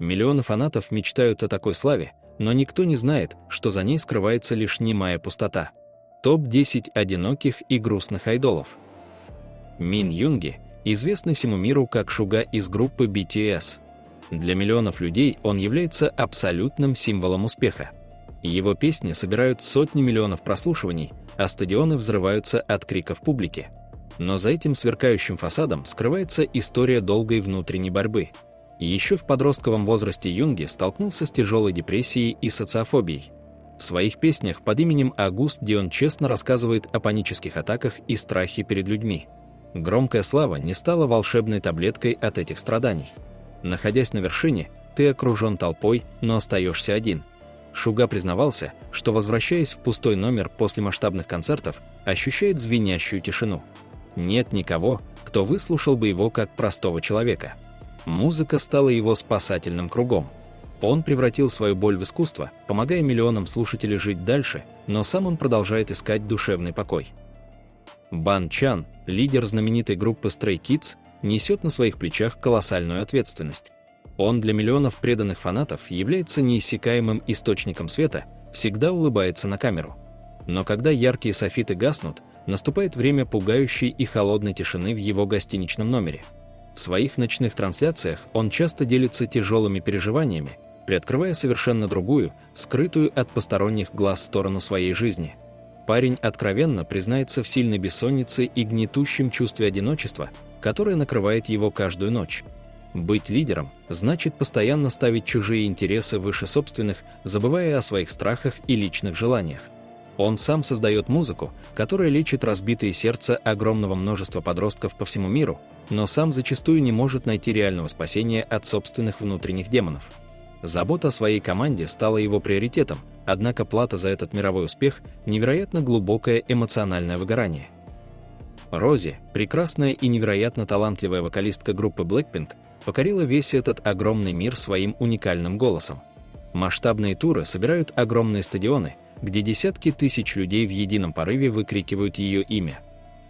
Миллионы фанатов мечтают о такой славе, но никто не знает, что за ней скрывается лишь немая пустота. Топ-10 одиноких и грустных айдолов. Мин Юнги, известный всему миру как Шуга из группы BTS. Для миллионов людей он является абсолютным символом успеха. Его песни собирают сотни миллионов прослушиваний, а стадионы взрываются от криков публики. Но за этим сверкающим фасадом скрывается история долгой внутренней борьбы. Еще в подростковом возрасте Юнги столкнулся с тяжелой депрессией и социофобией. В своих песнях под именем Агуст Дион честно рассказывает о панических атаках и страхе перед людьми. Громкая слава не стала волшебной таблеткой от этих страданий. Находясь на вершине, ты окружен толпой, но остаешься один. Шуга признавался, что, возвращаясь в пустой номер после масштабных концертов, ощущает звенящую тишину. Нет никого, кто выслушал бы его как простого человека. Музыка стала его спасательным кругом. Он превратил свою боль в искусство, помогая миллионам слушателей жить дальше, но сам он продолжает искать душевный покой. Бан Чан, лидер знаменитой группы Stray Kids, несет на своих плечах колоссальную ответственность. Он для миллионов преданных фанатов является неиссякаемым источником света, всегда улыбается на камеру. Но когда яркие софиты гаснут, наступает время пугающей и холодной тишины в его гостиничном номере. В своих ночных трансляциях он часто делится тяжелыми переживаниями, приоткрывая совершенно другую, скрытую от посторонних глаз сторону своей жизни. Парень откровенно признается в сильной бессоннице и гнетущем чувстве одиночества, которое накрывает его каждую ночь. Быть лидером значит постоянно ставить чужие интересы выше собственных, забывая о своих страхах и личных желаниях. Он сам создает музыку, которая лечит разбитые сердца огромного множества подростков по всему миру, но сам зачастую не может найти реального спасения от собственных внутренних демонов. Забота о своей команде стала его приоритетом, однако плата за этот мировой успех – невероятно глубокое эмоциональное выгорание. Рози, прекрасная и невероятно талантливая вокалистка группы Blackpink, покорила весь этот огромный мир своим уникальным голосом. Масштабные туры собирают огромные стадионы, где десятки тысяч людей в едином порыве выкрикивают ее имя.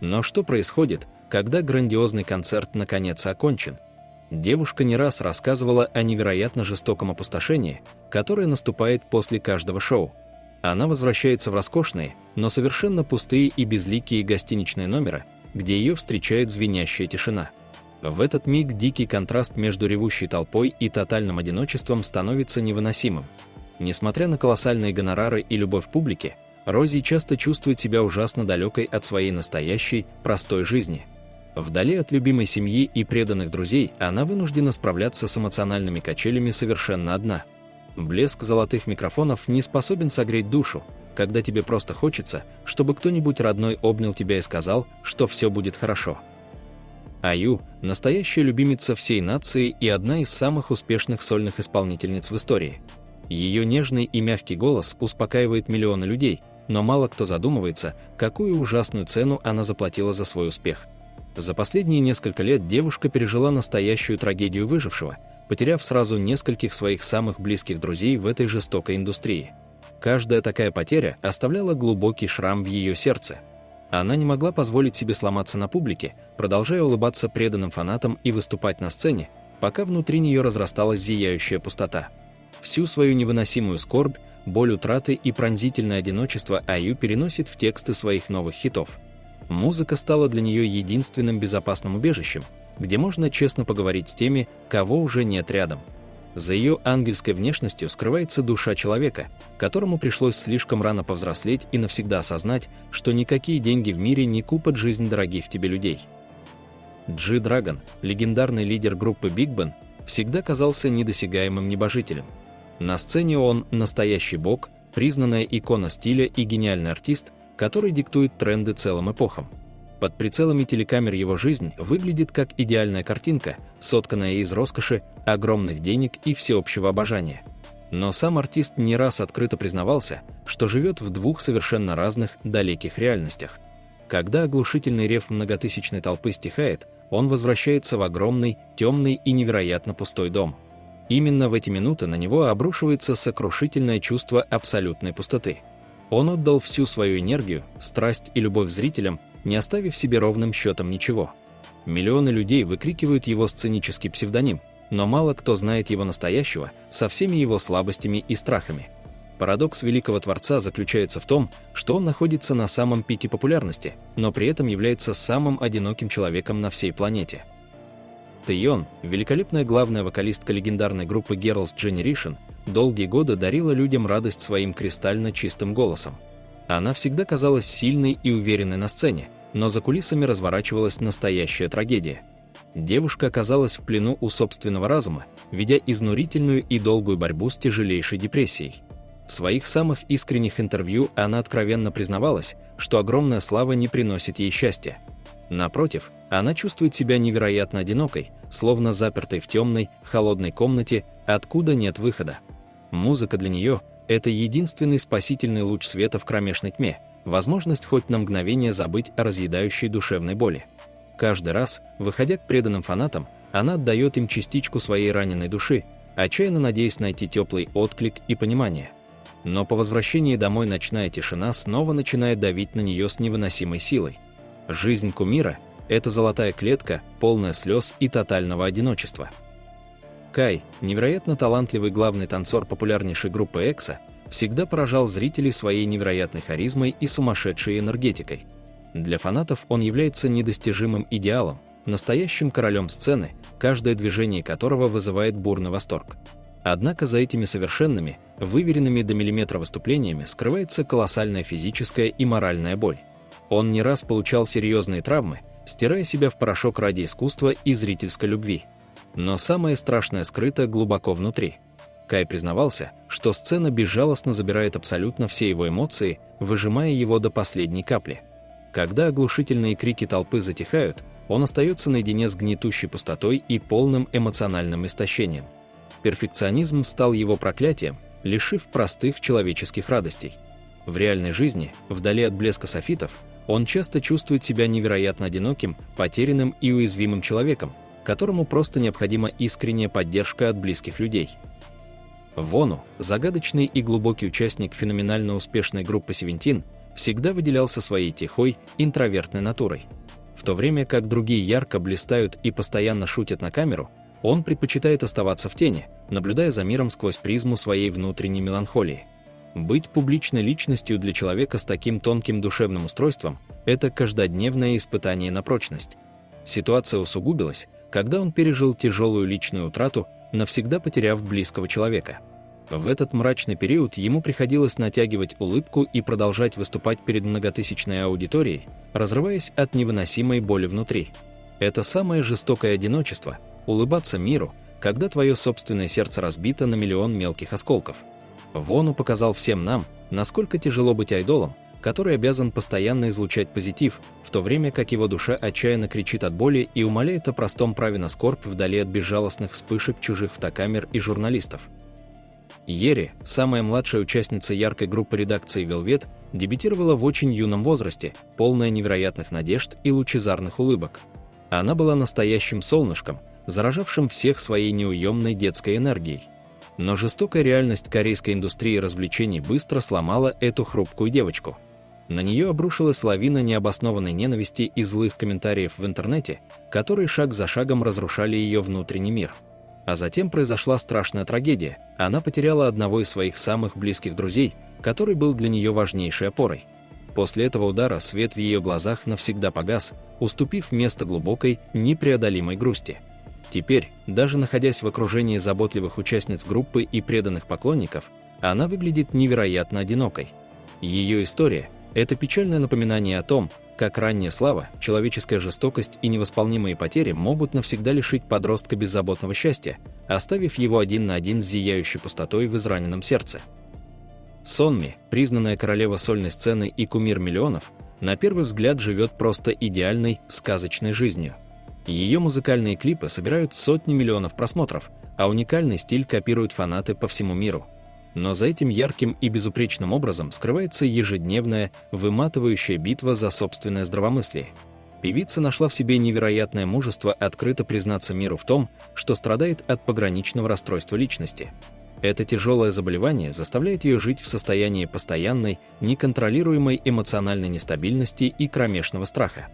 Но что происходит, когда грандиозный концерт наконец окончен? Девушка не раз рассказывала о невероятно жестоком опустошении, которое наступает после каждого шоу. Она возвращается в роскошные, но совершенно пустые и безликие гостиничные номера, где ее встречает звенящая тишина. В этот миг дикий контраст между ревущей толпой и тотальным одиночеством становится невыносимым. Несмотря на колоссальные гонорары и любовь публики, Рози часто чувствует себя ужасно далекой от своей настоящей, простой жизни. Вдали от любимой семьи и преданных друзей она вынуждена справляться с эмоциональными качелями совершенно одна. Блеск золотых микрофонов не способен согреть душу, когда тебе просто хочется, чтобы кто-нибудь родной обнял тебя и сказал, что все будет хорошо. IU – настоящая любимица всей нации и одна из самых успешных сольных исполнительниц в истории. Ее нежный и мягкий голос успокаивает миллионы людей, но мало кто задумывается, какую ужасную цену она заплатила за свой успех. За последние несколько лет девушка пережила настоящую трагедию выжившего, потеряв сразу нескольких своих самых близких друзей в этой жестокой индустрии. Каждая такая потеря оставляла глубокий шрам в ее сердце. Она не могла позволить себе сломаться на публике, продолжая улыбаться преданным фанатам и выступать на сцене, пока внутри нее разрасталась зияющая пустота. Всю свою невыносимую скорбь, боль утраты и пронзительное одиночество IU переносит в тексты своих новых хитов. Музыка стала для нее единственным безопасным убежищем, где можно честно поговорить с теми, кого уже нет рядом. За ее ангельской внешностью скрывается душа человека, которому пришлось слишком рано повзрослеть и навсегда осознать, что никакие деньги в мире не купят жизнь дорогих тебе людей. G-Dragon, легендарный лидер группы Big Bang, всегда казался недосягаемым небожителем. На сцене он настоящий бог, признанная икона стиля и гениальный артист, который диктует тренды целым эпохам. Под прицелами телекамер его жизнь выглядит как идеальная картинка, сотканная из роскоши, огромных денег и всеобщего обожания. Но сам артист не раз открыто признавался, что живет в двух совершенно разных, далеких реальностях. Когда оглушительный рев многотысячной толпы стихает, он возвращается в огромный, темный и невероятно пустой дом. Именно в эти минуты на него обрушивается сокрушительное чувство абсолютной пустоты. Он отдал всю свою энергию, страсть и любовь зрителям, не оставив себе ровным счетом ничего. Миллионы людей выкрикивают его сценический псевдоним, но мало кто знает его настоящего со всеми его слабостями и страхами. Парадокс великого творца заключается в том, что он находится на самом пике популярности, но при этом является самым одиноким человеком на всей планете. Тэйон, великолепная главная вокалистка легендарной группы Girls' Generation, долгие годы дарила людям радость своим кристально чистым голосом. Она всегда казалась сильной и уверенной на сцене, но за кулисами разворачивалась настоящая трагедия. Девушка оказалась в плену у собственного разума, ведя изнурительную и долгую борьбу с тяжелейшей депрессией. В своих самых искренних интервью она откровенно признавалась, что огромная слава не приносит ей счастья. Напротив, она чувствует себя невероятно одинокой, словно запертой в темной, холодной комнате, откуда нет выхода. Музыка для нее – это единственный спасительный луч света в кромешной тьме, возможность хоть на мгновение забыть о разъедающей душевной боли. Каждый раз, выходя к преданным фанатам, она отдает им частичку своей раненой души, отчаянно надеясь найти теплый отклик и понимание. Но по возвращении домой ночная тишина снова начинает давить на нее с невыносимой силой. Жизнь кумира – это золотая клетка, полная слез и тотального одиночества. Кай, невероятно талантливый главный танцор популярнейшей группы EXO, всегда поражал зрителей своей невероятной харизмой и сумасшедшей энергетикой. Для фанатов он является недостижимым идеалом, настоящим королем сцены, каждое движение которого вызывает бурный восторг. Однако за этими совершенными, выверенными до миллиметра выступлениями скрывается колоссальная физическая и моральная боль. Он не раз получал серьезные травмы, стирая себя в порошок ради искусства и зрительской любви. Но самое страшное скрыто глубоко внутри. Кай признавался, что сцена безжалостно забирает абсолютно все его эмоции, выжимая его до последней капли. Когда оглушительные крики толпы затихают, он остается наедине с гнетущей пустотой и полным эмоциональным истощением. Перфекционизм стал его проклятием, лишив простых человеческих радостей. В реальной жизни, вдали от блеска софитов, он часто чувствует себя невероятно одиноким, потерянным и уязвимым человеком, которому просто необходима искренняя поддержка от близких людей. Вону, загадочный и глубокий участник феноменально успешной группы Seventeen, всегда выделялся своей тихой, интровертной натурой. В то время как другие ярко блистают и постоянно шутят на камеру, он предпочитает оставаться в тени, наблюдая за миром сквозь призму своей внутренней меланхолии. Быть публичной личностью для человека с таким тонким душевным устройством – это каждодневное испытание на прочность. Ситуация усугубилась, когда он пережил тяжелую личную утрату, навсегда потеряв близкого человека. В этот мрачный период ему приходилось натягивать улыбку и продолжать выступать перед многотысячной аудиторией, разрываясь от невыносимой боли внутри. Это самое жестокое одиночество – улыбаться миру, когда твое собственное сердце разбито на миллион мелких осколков. Вону показал всем нам, насколько тяжело быть айдолом, который обязан постоянно излучать позитив, в то время как его душа отчаянно кричит от боли и умоляет о простом праве на скорбь вдали от безжалостных вспышек чужих фотокамер и журналистов. Йери, самая младшая участница яркой группы редакции Velvet, дебютировала в очень юном возрасте, полная невероятных надежд и лучезарных улыбок. Она была настоящим солнышком, заражавшим всех своей неуемной детской энергией. Но жестокая реальность корейской индустрии развлечений быстро сломала эту хрупкую девочку. На нее обрушилась лавина необоснованной ненависти и злых комментариев в интернете, которые шаг за шагом разрушали ее внутренний мир. А затем произошла страшная трагедия. Она потеряла одного из своих самых близких друзей, который был для нее важнейшей опорой. После этого удара свет в ее глазах навсегда погас, уступив место глубокой, непреодолимой грусти. Теперь, даже находясь в окружении заботливых участниц группы и преданных поклонников, она выглядит невероятно одинокой. Ее история – это печальное напоминание о том, как ранняя слава, человеческая жестокость и невосполнимые потери могут навсегда лишить подростка беззаботного счастья, оставив его один на один с зияющей пустотой в израненном сердце. Сонми, признанная королева сольной сцены и кумир миллионов, на первый взгляд живет просто идеальной, сказочной жизнью. Ее музыкальные клипы собирают сотни миллионов просмотров, а уникальный стиль копируют фанаты по всему миру. Но за этим ярким и безупречным образом скрывается ежедневная, выматывающая битва за собственное здравомыслие. Певица нашла в себе невероятное мужество открыто признаться миру в том, что страдает от пограничного расстройства личности. Это тяжелое заболевание заставляет ее жить в состоянии постоянной, неконтролируемой эмоциональной нестабильности и кромешного страха.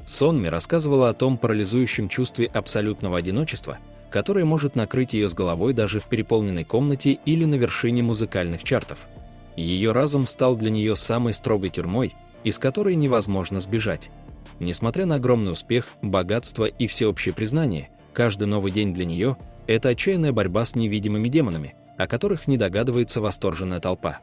Сонми рассказывала о том парализующем чувстве абсолютного одиночества, которое может накрыть ее с головой даже в переполненной комнате или на вершине музыкальных чартов. Ее разум стал для нее самой строгой тюрьмой, из которой невозможно сбежать. Несмотря на огромный успех, богатство и всеобщее признание, каждый новый день для нее – это отчаянная борьба с невидимыми демонами, о которых не догадывается восторженная толпа.